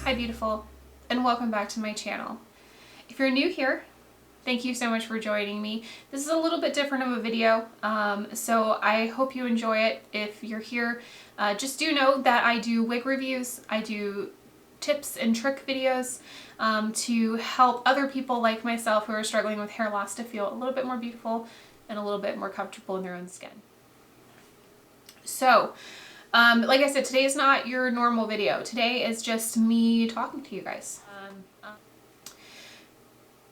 Hi beautiful, and welcome back to my channel. If you're new here, thank you so much for joining me. This is a little bit different of a video, so I hope you enjoy it. If you're here, just do know that I do wig reviews, I do tips and trick videos to help other people like myself who are struggling with hair loss to feel a little bit more beautiful and a little bit more comfortable in their own skin. So, like I said, today is not your normal video. Today is just me talking to you guys.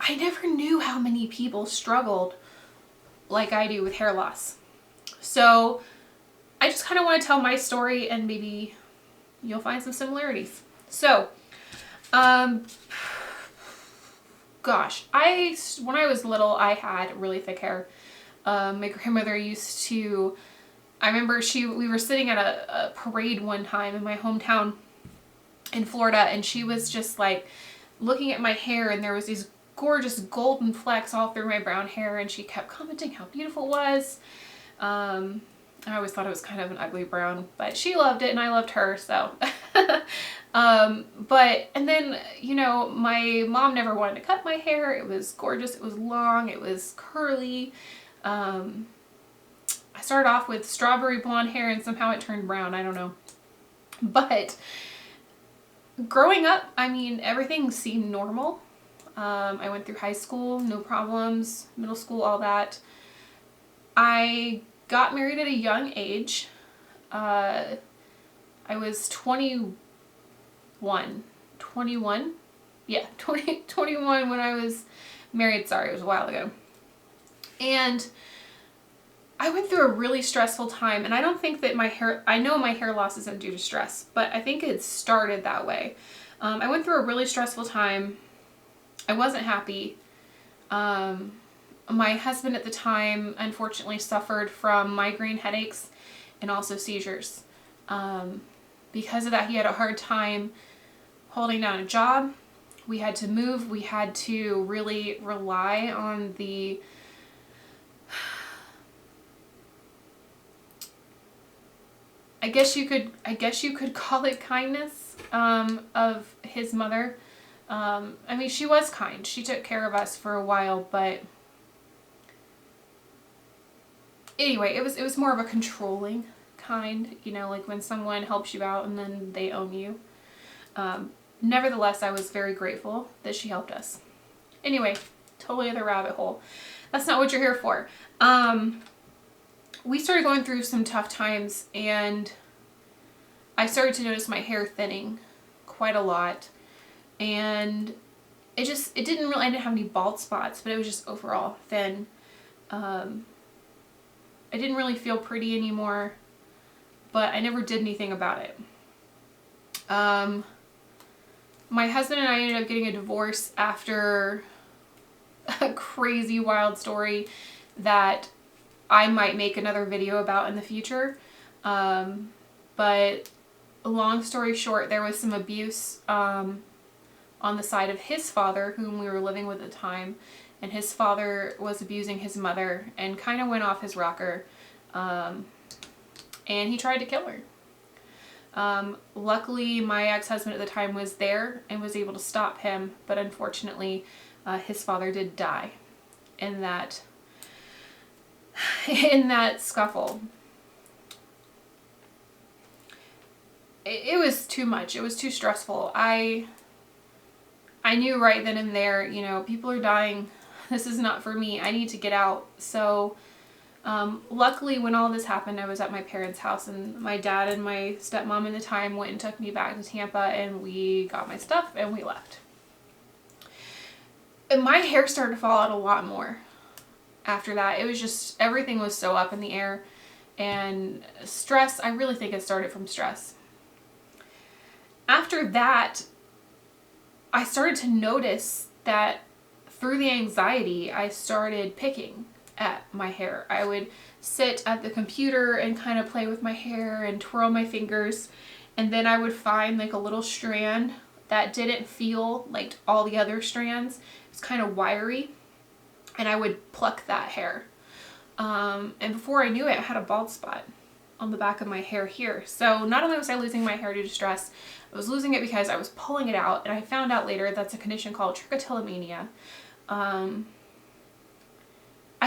I never knew how many people struggled like I do with hair loss. So I just kind of want to tell my story and maybe you'll find some similarities. So, gosh, when I was little, I had really thick hair. My grandmother used to, I remember we were sitting at a parade one time in my hometown in Florida, and she was just like looking at my hair, and there was these gorgeous golden flecks all through my brown hair, and she kept commenting how beautiful it was. I always thought it was kind of an ugly brown, but she loved it and I loved her, so. And then, you know, my mom never wanted to cut my hair. It was gorgeous, it was long, it was curly. I started off with strawberry blonde hair and somehow it turned brown, I don't know. But growing up, I mean, everything seemed normal. I went through high school, no problems, middle school, all that. I got married at a young age. I was 21. Yeah, 21 when I was married. Sorry, it was a while ago. And I went through a really stressful time, and I don't think that I know my hair loss isn't due to stress, but I think it started that way. I went through a really stressful time. I wasn't happy. My husband at the time unfortunately suffered from migraine headaches and also seizures. Because of that, he had a hard time holding down a job. We had to move. We had to really rely on the I guess you could call it kindness of his mother. I mean, she was kind. She took care of us for a while, but anyway, it was more of a controlling kind, you know, like when someone helps you out and then they own you. Nevertheless, I was very grateful that she helped us. Anyway, totally other rabbit hole. That's not what you're here for. We started going through some tough times, and I started to notice my hair thinning quite a lot, and I didn't have any bald spots, but it was just overall thin. I didn't really feel pretty anymore, but I never did anything about it. My husband and I ended up getting a divorce after a crazy wild story that I might make another video about in the future. But long story short, there was some abuse on the side of his father, whom we were living with at the time, and his father was abusing his mother and kind of went off his rocker, and he tried to kill her. Luckily, my ex-husband at the time was there and was able to stop him, but unfortunately, his father did die in that scuffle. It was too much. It was too stressful. I knew right then and there, you know, people are dying. This is not for me. I need to get out. So, luckily when all this happened, I was at my parents' house, and my dad and my stepmom at the time went and took me back to Tampa, and we got my stuff and we left. And my hair started to fall out a lot more after that. It was just, everything was so up in the air, and stress, I really think it started from stress. After that, I started to notice that through the anxiety, I started picking at my hair. I would sit at the computer and kind of play with my hair and twirl my fingers, and then I would find like a little strand that didn't feel like all the other strands. It's kind of wiry, and I would pluck that hair. And before I knew it, I had a bald spot on the back of my hair here. So not only was I losing my hair due to stress, I was losing it because I was pulling it out, and I found out later that's a condition called trichotillomania. I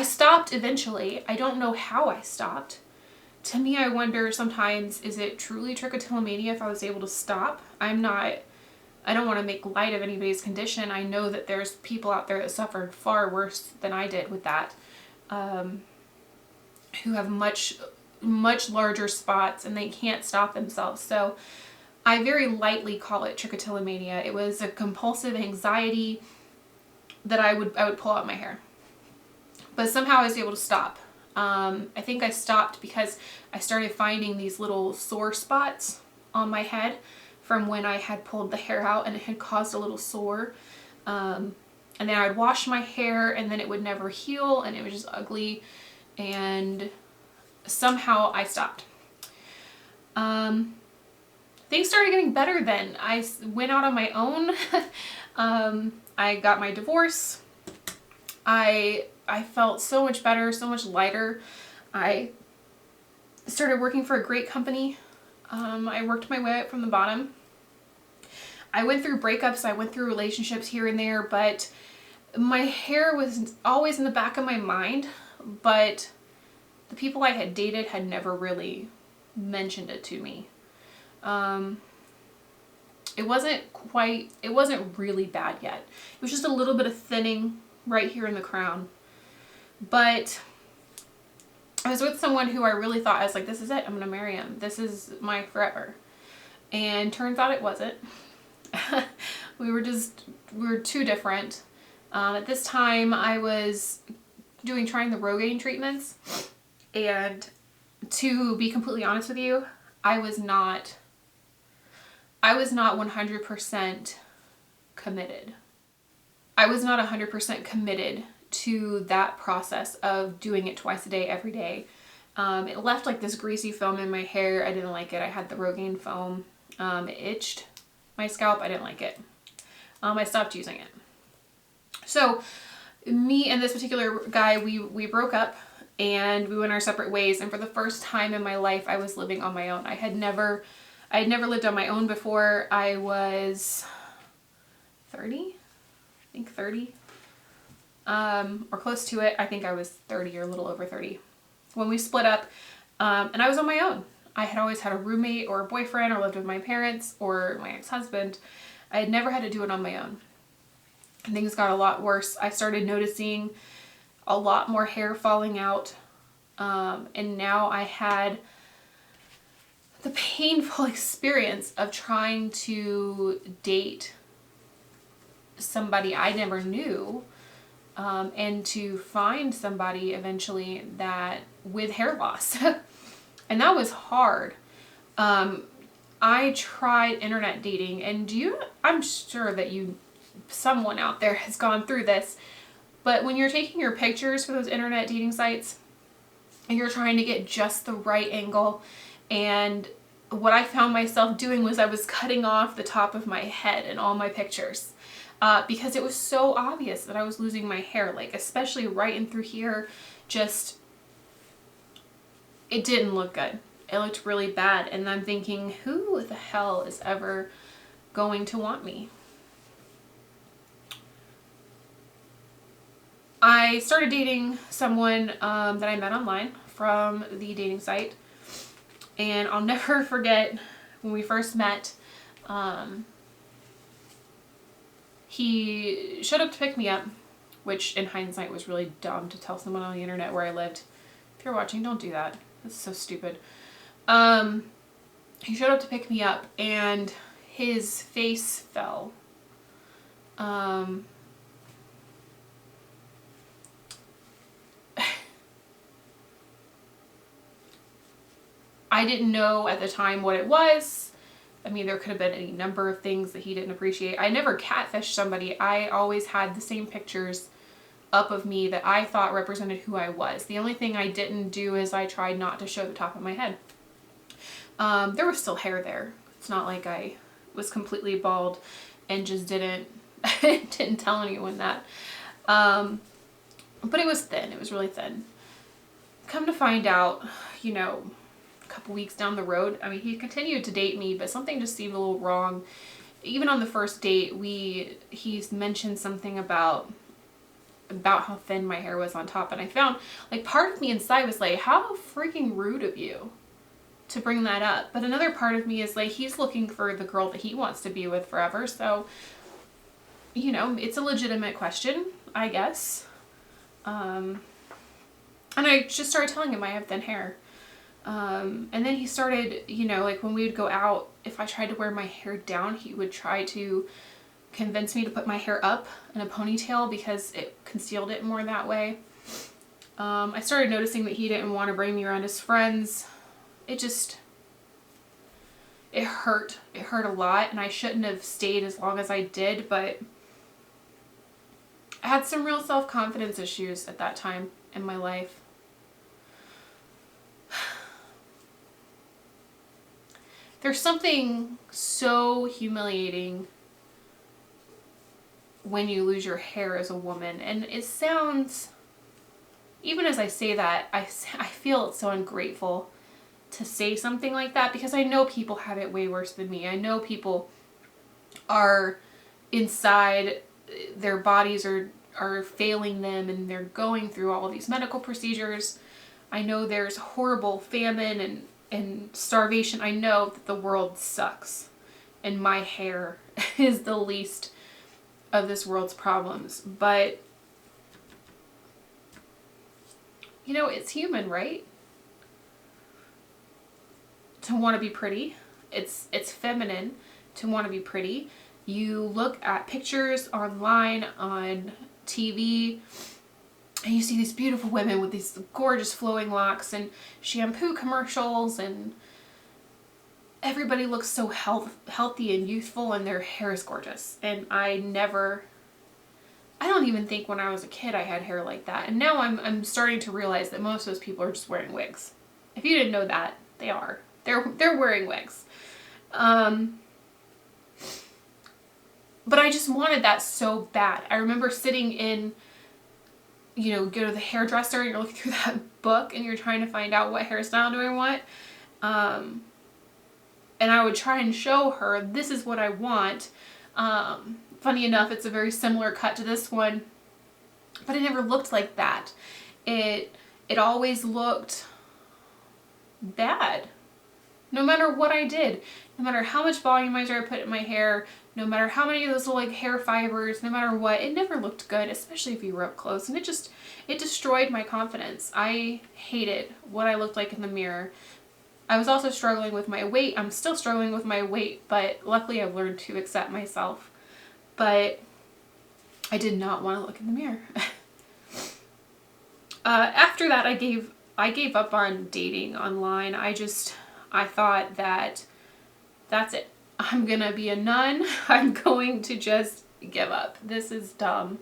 stopped eventually. I don't know how I stopped. To me, I wonder sometimes, is it truly trichotillomania if I was able to stop? I don't want to make light of anybody's condition. I know that there's people out there that suffered far worse than I did with that, who have much larger spots and they can't stop themselves. So I very lightly call it trichotillomania. It was a compulsive anxiety that I would pull out my hair. But somehow I was able to stop. I think I stopped because I started finding these little sore spots on my head from when I had pulled the hair out, and it had caused a little sore. And then I would wash my hair and then it would never heal and it was just ugly, and somehow I stopped. Things started getting better then. I went out on my own. I got my divorce. I felt so much better, so much lighter. I started working for a great company. I worked my way up from the bottom. I went through breakups, I went through relationships here and there, but my hair was always in the back of my mind, but the people I had dated had never really mentioned it to me. It wasn't really bad yet. It was just a little bit of thinning right here in the crown. But I was with someone who I really thought, I was like, this is it, I'm gonna marry him. This is my forever. And turns out it wasn't. We were too different. At this time I was trying the Rogaine treatments, and to be completely honest with you, I was not 100% committed. I was not 100% committed to that process of doing it twice a day, every day. It left like this greasy film in my hair. I didn't like it. I had the Rogaine foam. It itched my scalp. I didn't like it. I stopped using it. So me and this particular guy, we broke up and we went our separate ways. And for the first time in my life, I was living on my own. I had never lived on my own before. I was 30, I think 30, or close to it. I think I was 30 or a little over 30 when we split up, and I was on my own. I had always had a roommate or a boyfriend or lived with my parents or my ex-husband. I had never had to do it on my own. And things got a lot worse. I started noticing a lot more hair falling out, and now I had the painful experience of trying to date somebody I never knew, and to find somebody eventually that with hair loss. And that was hard. I tried internet dating, and I'm sure that someone out there has gone through this, but when you're taking your pictures for those internet dating sites and you're trying to get just the right angle, and what I found myself doing was I was cutting off the top of my head in all my pictures, because it was so obvious that I was losing my hair, like especially right in through here. Just, it didn't look good. It looked really bad, and I'm thinking, who the hell is ever going to want me? I started dating someone that I met online from the dating site, and I'll never forget when we first met. He showed up to pick me up, which in hindsight was really dumb to tell someone on the internet where I lived. If you're watching, don't do that. That's so stupid. He showed up to pick me up and his face fell. I didn't know at the time what it was. I mean, there could have been any number of things that he didn't appreciate. I never catfished somebody. I always had the same pictures up of me that I thought represented who I was. The only thing I didn't do is I tried not to show the top of my head. There was still hair there. It's not like I was completely bald and just didn't tell anyone that. But it was thin. It was really thin. Come to find out, a couple weeks down the road. I mean, he continued to date me, but something just seemed a little wrong. Even on the first date, he's mentioned something about how thin my hair was on top, and I found, like, part of me inside was like, how freaking rude of you to bring that up. But another part of me is like, he's looking for the girl that he wants to be with forever, so, you know, it's a legitimate question, I guess. And I just started telling him I have thin hair. And then he started, you know, like when we would go out, if I tried to wear my hair down, he would try to convince me to put my hair up in a ponytail because it concealed it more that way. I started noticing that he didn't want to bring me around his friends. It hurt. It hurt a lot, and I shouldn't have stayed as long as I did, but I had some real self-confidence issues at that time in my life. There's something so humiliating when you lose your hair as a woman, and it sounds, even as I say that, I feel so ungrateful to say something like that, because I know people have it way worse than me. I know people are inside, their bodies are failing them, and they're going through all of these medical procedures. I know there's horrible famine and starvation. I know that the world sucks, and my hair is the least of this world's problems. But, you know, it's human, right? To want to be pretty. It's feminine to want to be pretty. You look at pictures online, on TV, and you see these beautiful women with these gorgeous flowing locks and shampoo commercials, and everybody looks so healthy and youthful, and their hair is gorgeous. And I don't even think when I was a kid I had hair like that. And now I'm starting to realize that most of those people are just wearing wigs. If you didn't know that, they are. They're wearing wigs. But I just wanted that so bad. I remember sitting in, you know, go to the hairdresser, and you're looking through that book and you're trying to find out what hairstyle do I want. And I would try and show her, this is what I want. Funny enough, it's a very similar cut to this one, but it never looked like that. It always looked bad. No matter what I did, no matter how much volumizer I put in my hair, no matter how many of those little like hair fibers, no matter what, it never looked good, especially if you were up close. And it destroyed my confidence. I hated what I looked like in the mirror. I was also struggling with my weight. I'm still struggling with my weight, but luckily I've learned to accept myself. But I did not want to look in the mirror. After that, I gave up on dating online. I thought that that's it. I'm gonna be a nun. I'm going to just give up. This is dumb.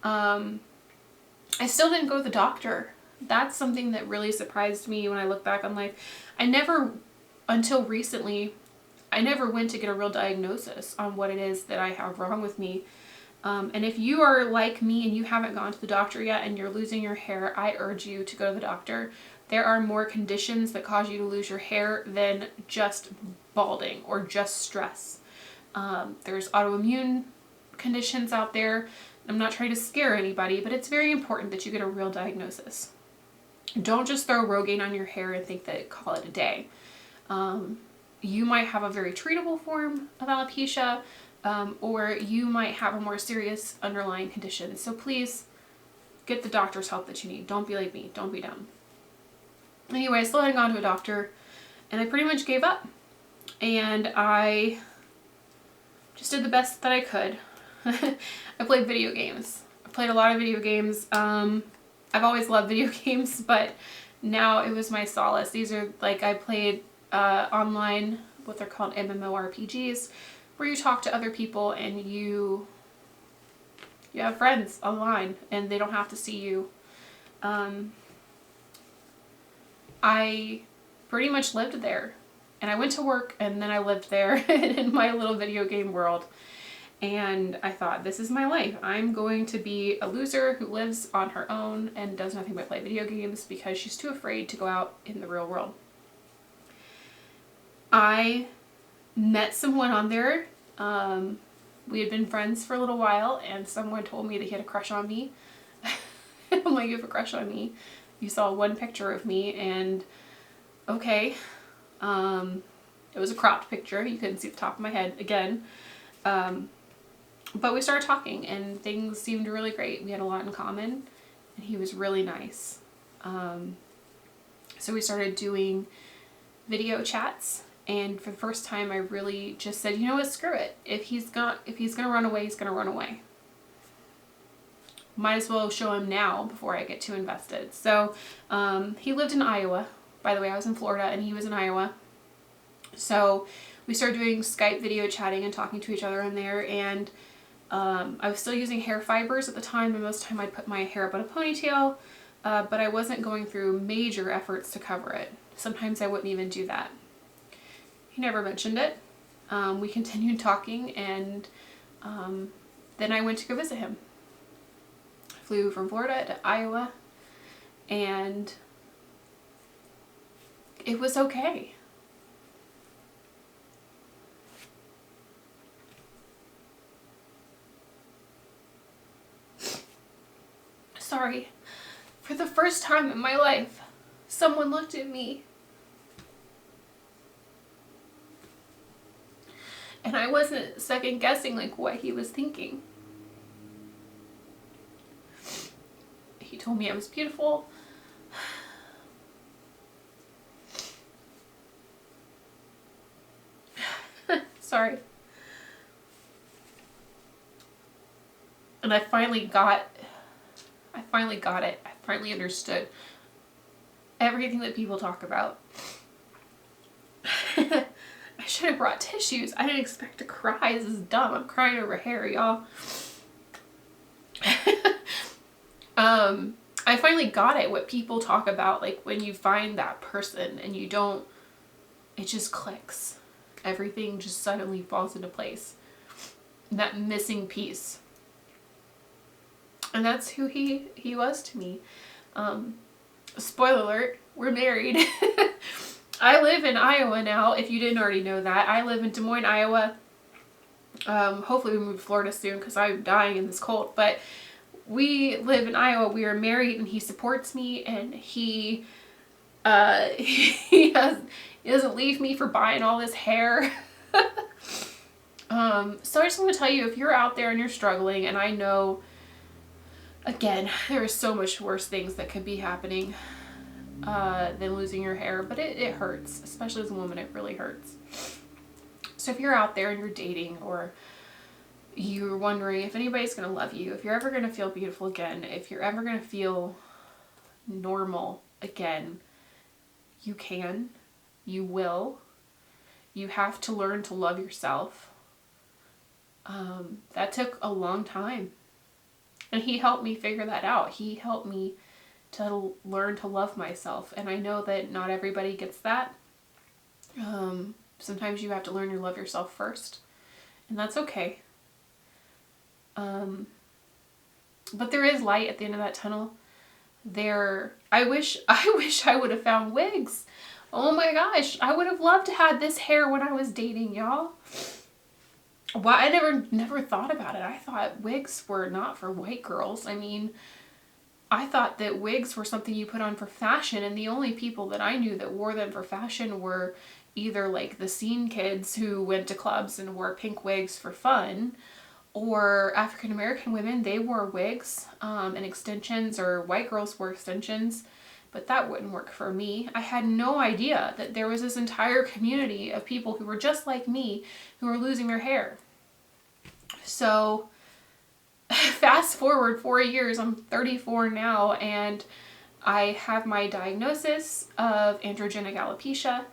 I still didn't go to the doctor. That's something that really surprised me when I look back on life. Until recently, I never went to get a real diagnosis on what it is that I have wrong with me. And if you are like me and you haven't gone to the doctor yet and you're losing your hair, I urge you to go to the doctor. There are more conditions that cause you to lose your hair than just balding or just stress. There's autoimmune conditions out there. I'm not trying to scare anybody, but it's very important that you get a real diagnosis. Don't just throw Rogaine on your hair and think that call it a day. You might have a very treatable form of alopecia, or you might have a more serious underlying condition. So please get the doctor's help that you need. Don't be like me. Don't be dumb. Anyway, I still hadn't gone to a doctor, and I pretty much gave up. And I just did the best that I could. I played video games. I played a lot of video games. I've always loved video games, but now it was my solace. These are, like, I played online, what they're called MMORPGs, where you talk to other people and you have friends online and they don't have to see you. I pretty much lived there, and I went to work and then I lived there in my little video game world. And I thought, this is my life. I'm going to be a loser who lives on her own and does nothing but play video games because she's too afraid to go out in the real world. I met someone on there. We had been friends for a little while, and someone told me that he had a crush on me. I'm like, you have a crush on me? You saw one picture of me, and okay. It was a cropped picture. You couldn't see the top of my head again. But we started talking, and things seemed really great. We had a lot in common, and he was really nice. So we started doing video chats, and for the first time I really just said, you know what, screw it. If he's gonna run away, he's gonna run away. Might as well show him now before I get too invested. So he lived in Iowa. By the way, I was in Florida and he was in Iowa. So we started doing Skype video chatting and talking to each other in there, and I was still using hair fibers at the time, and most of the time I'd put my hair up in a ponytail, but I wasn't going through major efforts to cover it. Sometimes I wouldn't even do that. He never mentioned it. We continued talking, and then I went to go visit him. Flew from Florida to Iowa, and it was okay. Sorry. For the first time in my life, someone looked at me and I wasn't second guessing like what he was thinking. He told me I was beautiful. Sorry. And I finally got it. I finally understood everything that people talk about. I should have brought tissues. I didn't expect to cry. This is dumb. I'm crying over hair, y'all. I finally got it, what people talk about, like when you find that person and you don't, it just clicks. Everything just suddenly falls into place. That missing piece. And that's who he was to me. Spoiler alert, we're married. I live in Iowa now, if you didn't already know that. I live in Des Moines, Iowa. Hopefully we move to Florida soon because I'm dying in this cold. But we live in Iowa. We are married, and he supports me, and he doesn't leave me for buying all this hair. So I just want to tell you, if you're out there and you're struggling, and I know, again, there are so much worse things that could be happening than losing your hair, but it hurts, especially as a woman. It really hurts. So if you're out there and you're dating, or you're wondering if anybody's going to love you, if you're ever going to feel beautiful again, if you're ever going to feel normal again, you can, you will. You have to learn to love yourself. That took a long time. And he helped me figure that out. He helped me to learn to love myself. And I know that not everybody gets that. Sometimes you have to learn to love yourself first. And that's okay. But there is light at the end of that tunnel. I wish I would have found wigs. Oh my gosh, I would have loved to have this hair when I was dating, y'all. Well, I never thought about it. I thought wigs were not for white girls. I mean, I thought that wigs were something you put on for fashion, and the only people that I knew that wore them for fashion were either like the scene kids who went to clubs and wore pink wigs for fun, or African American women. They wore wigs and extensions, or white girls wore extensions, but that wouldn't work for me. I had no idea that there was this entire community of people who were just like me who were losing their hair. So fast forward 4 years, I'm 34 now, and I have my diagnosis of androgenic alopecia,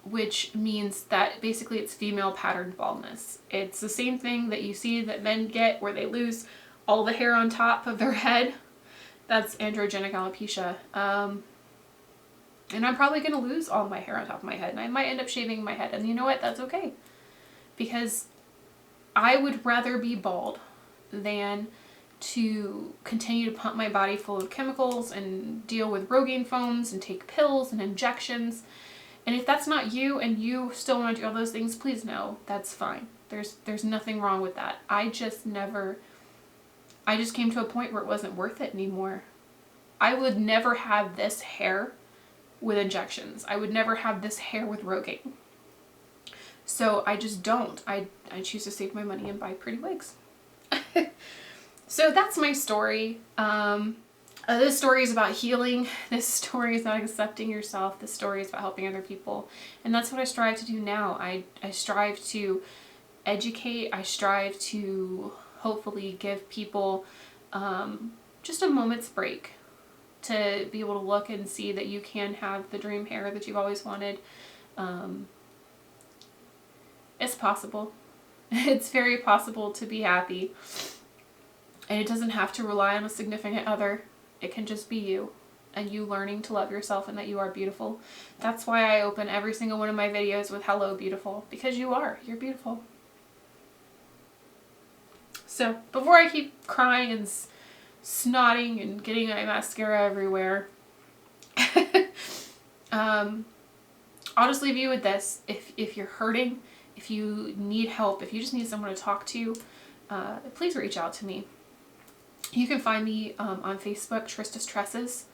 which means that basically it's female pattern baldness. It's the same thing that you see that men get, where they lose all the hair on top of their head. That's androgenic alopecia. And I'm probably going to lose all my hair on top of my head, and I might end up shaving my head. And you know what? That's okay. Because I would rather be bald than to continue to pump my body full of chemicals and deal with Rogaine foams and take pills and injections And if that's not you and you still want to do all those things, please know that's fine. There's nothing wrong with that. I just came to a point where it wasn't worth it anymore. I would never have this hair with injections. I would never have this hair with Rogaine. So I just don't. I choose to save my money and buy pretty wigs. So that's my story. This story is about healing. This story is about accepting yourself. This story is about helping other people. And that's what I strive to do now. I strive to educate. I strive to hopefully give people just a moment's break to be able to look and see that you can have the dream hair that you've always wanted. It's possible. It's very possible to be happy. And it doesn't have to rely on a significant other. It can just be you and you learning to love yourself and that you are beautiful. That's why I open every single one of my videos with hello beautiful, because you are. You're beautiful. So before I keep crying and snotting and getting my mascara everywhere, I'll just leave you with this. If you're hurting, if you need help, if you just need someone to talk to, please reach out to me. You can find me on Facebook, Trista's Tresses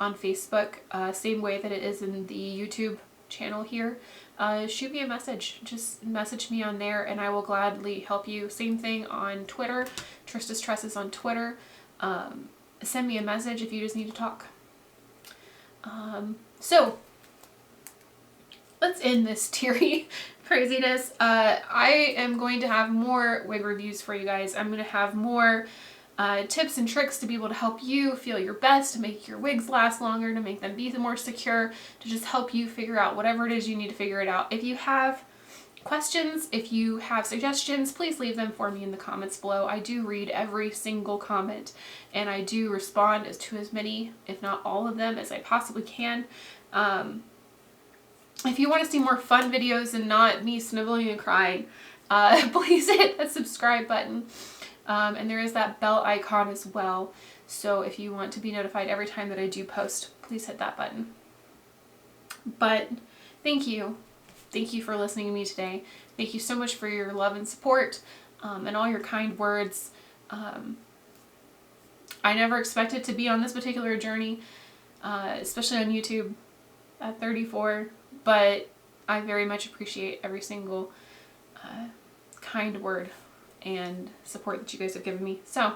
on Facebook, same way that it is in the YouTube channel here. Shoot me a message. Just message me on there and I will gladly help you. Same thing on Twitter, Trista's Tresses on Twitter. Send me a message if you just need to talk. So let's end this teary craziness. I am going to have more wig reviews for you guys. I'm going to have more tips and tricks to be able to help you feel your best, to make your wigs last longer, to make them be more secure, to just help you figure out whatever it is you need to figure it out. If you have questions, if you have suggestions, please leave them for me in the comments below. I do read every single comment and I do respond to as many, if not all of them, as I possibly can. If you want to see more fun videos and not me sniveling and crying, please hit that subscribe button. And there is that bell icon as well. So if you want to be notified every time that I do post, please hit that button. But thank you. Thank you for listening to me today. Thank you so much for your love and support, and all your kind words. I never expected to be on this particular journey, especially on YouTube at 34, but I very much appreciate every single kind word and support that you guys have given me. So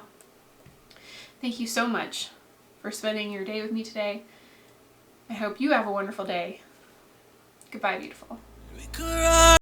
thank you so much for spending your day with me today. I hope you have a wonderful day. Goodbye, beautiful.